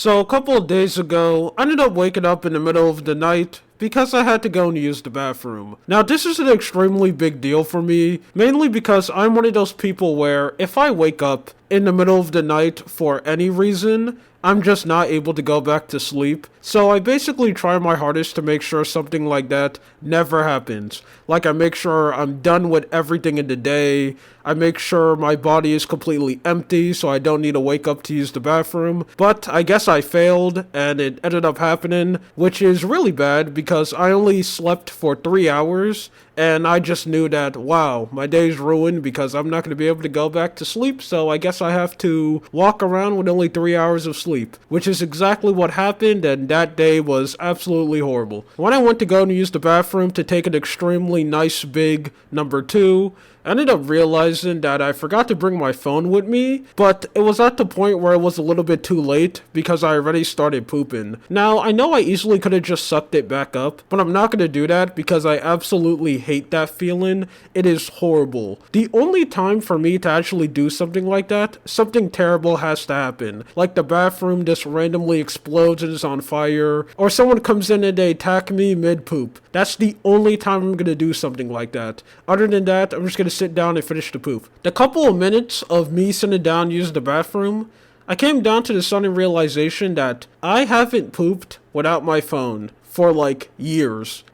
So a couple of days ago, I ended up waking up in the middle of the night because I had to go and use the bathroom. Now, this is an extremely big deal for me, mainly because I'm one of those people where if I wake up in the middle of the night for any reason, I'm just not able to go back to sleep. So I basically try my hardest to make sure something like that never happens. Like I make sure I'm done with everything in the day. I make sure my body is completely empty so I don't need to wake up to use the bathroom. But I guess I failed and it ended up happening, which is really bad because I only slept for 3 hours and I just knew that, wow, my day's ruined because I'm not going to be able to go back to sleep, so I guess I have to walk around with only 3 hours of sleep, which is exactly what happened, and that day was absolutely horrible. When I went to go and use the bathroom to take an extremely nice big number two, I ended up realizing that I forgot to bring my phone with me, but it was at the point where it was a little bit too late because I already started pooping. Now, I know I easily could have just sucked it back up, but I'm not going to do that because I absolutely hate that feeling. It is horrible. The only time for me to actually do something like that, something terrible has to happen. Like the bathroom just randomly explodes and is on fire, or someone comes in and they attack me mid-poop. That's the only time I'm going to do something like that. Other than that, I'm just going to sit down and finish the poop. The couple of minutes of me sitting down using the bathroom, I came down to the sudden realization that I haven't pooped without my phone for like years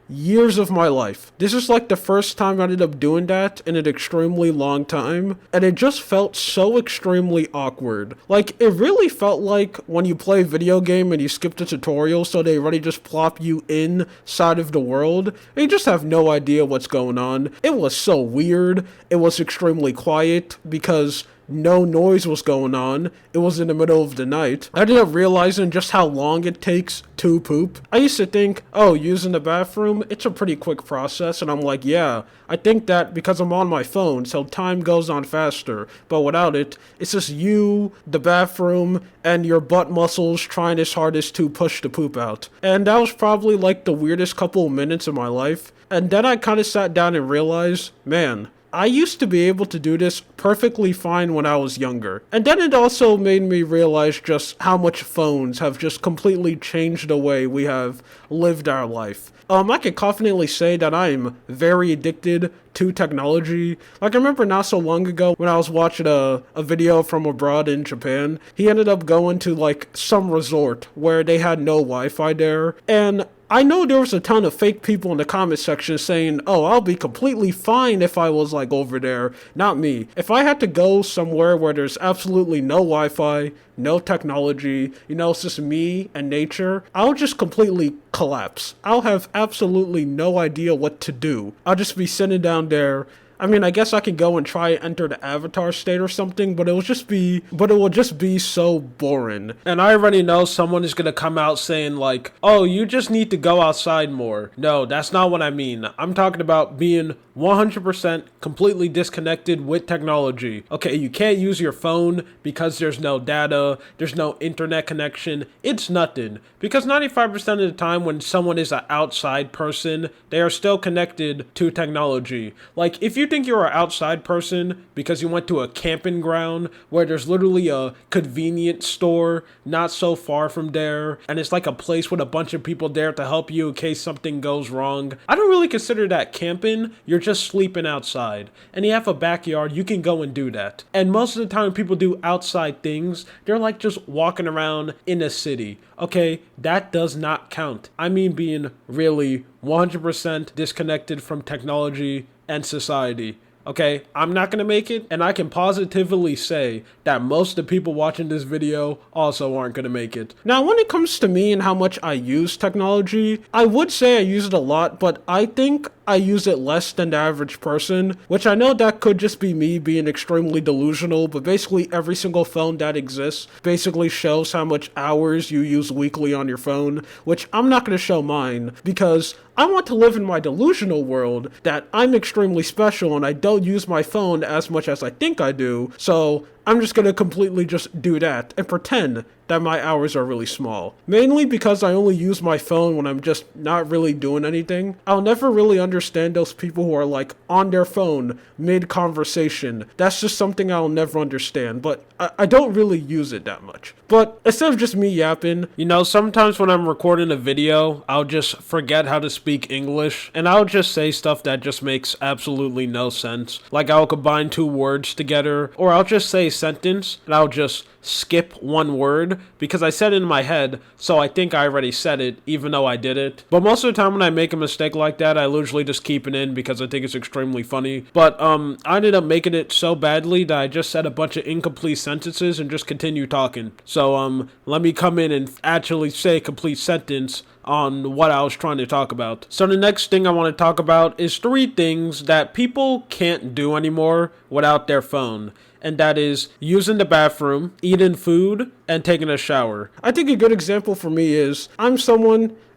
of my life. This is like the first time I ended up doing that in an extremely long time, and it just felt so extremely awkward. Like, it really felt like when you play a video game and you skip the tutorial so they already just plop you inside of the world, and you just have no idea what's going on. It was so weird. It was extremely quiet because no noise was going on. It was in the middle of the night. I ended up realizing just how long it takes to poop. I used to think, oh, using the bathroom, it's a pretty quick process. And I'm like, yeah, I think that because I'm on my phone, so time goes on faster. But without it, it's just you, the bathroom, and your butt muscles trying its hardest to push the poop out. And that was probably like the weirdest couple of minutes of my life. And then I kind of sat down and realized, man, I used to be able to do this perfectly fine when I was younger. And then it also made me realize just how much phones have just completely changed the way we have lived our life. I can confidently say that I am very addicted to technology. Like, I remember not so long ago when I was watching a video from abroad in Japan. He ended up going to like some resort where they had no Wi-Fi there, and I know there was a ton of fake people in the comment section saying, oh, I'll be completely fine if I was like over there. Not me. If I had to go somewhere where there's absolutely no Wi-Fi, no technology, it's just me and nature, I'll just completely collapse. I'll have absolutely no idea what to do. I'll just be sitting down there. I mean, I guess I could go and try and enter the avatar state or something, but it will just be so boring. And I already know someone is gonna come out saying like, oh, you just need to go outside more. No, that's not what I mean. I'm talking about being 100% completely disconnected with technology. Okay, you can't use your phone because there's no data, there's no internet connection. It's nothing. Because 95% of the time when someone is an outside person, they are still connected to technology. Like, if you think you're an outside person because you went to a camping ground where there's literally a convenience store not so far from there, and it's like a place with a bunch of people there to help you in case something goes wrong, I don't really consider that camping. You're just sleeping outside, and you have a backyard, you can go and do that. And most of the time people do outside things, they're like just walking around in a city. Okay, that does not count. I mean being really 100% disconnected from technology and society. Okay, I'm not gonna make it, and I can positively say that most of the people watching this video also aren't gonna make it. Now, when it comes to me and how much I use technology, I would say I use it a lot, but I think I use it less than the average person, which I know that could just be me being extremely delusional, but basically every single phone that exists basically shows how much hours you use weekly on your phone, which I'm not going to show mine because I want to live in my delusional world that I'm extremely special and I don't use my phone as much as I think I do, so I'm just gonna completely just do that and pretend that my hours are really small. Mainly because I only use my phone when I'm just not really doing anything. I'll never really understand those people who are like on their phone mid-conversation. That's just something I'll never understand, but I don't really use it that much. But instead of just me yapping, sometimes when I'm recording a video, I'll just forget how to speak English, and I'll just say stuff that just makes absolutely no sense. Like I'll combine two words together, or I'll just say a sentence, and I'll just skip one word because I said it in my head, so I think I already said it, even though I did it. But most of the time when I make a mistake like that, I usually just keep it in because I think it's extremely funny. But I ended up making it so badly that I just said a bunch of incomplete sentences and just continue talking. So let me come in and actually say a complete sentence on what I was trying to talk about. So the next thing I want to talk about is 3 things that people can't do anymore without their phone. And that is using the bathroom, eating food, and taking a shower. I think a good example for me is, I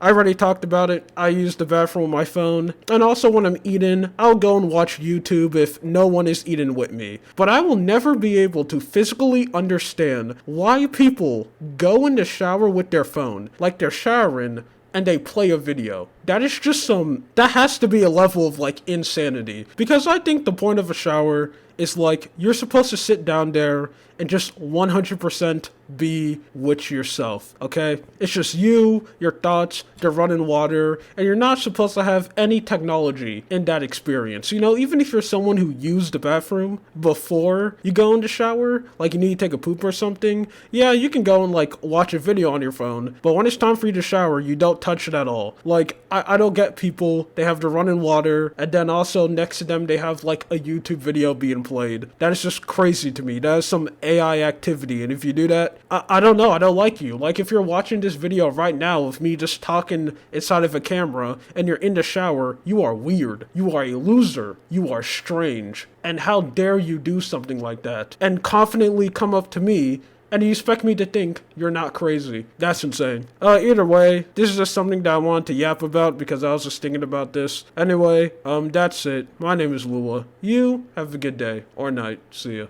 already talked about it, I use the bathroom with my phone, and also when I'm eating, I'll go and watch YouTube if no one is eating with me. But I will never be able to physically understand why people go in the shower with their phone, like they're showering, and they play a video. That is just that has to be a level of like insanity. Because I think the point of a shower is like, you're supposed to sit down there and just 100% be with yourself, okay? It's just you, your thoughts, the running water, and you're not supposed to have any technology in that experience. Even if you're someone who used the bathroom before you go in the shower, like you need to take a poop or something, yeah, you can go and like watch a video on your phone, but when it's time for you to shower, you don't touch it at all. Like, I don't get people, they have the running water, and then also next to them they have like a YouTube video being played. That is just crazy to me. That is some AI activity, and if you do that, I don't know, I don't like you. Like, if you're watching this video right now of me just talking inside of a camera and you're in the shower, you are weird. You are a loser. You are strange. And how dare you do something like that and confidently come up to me and you expect me to think you're not crazy. That's insane. Either way, this is just something that I wanted to yap about because I was just thinking about this. Anyway, that's it. My name is Lua. You have a good day or night. See ya.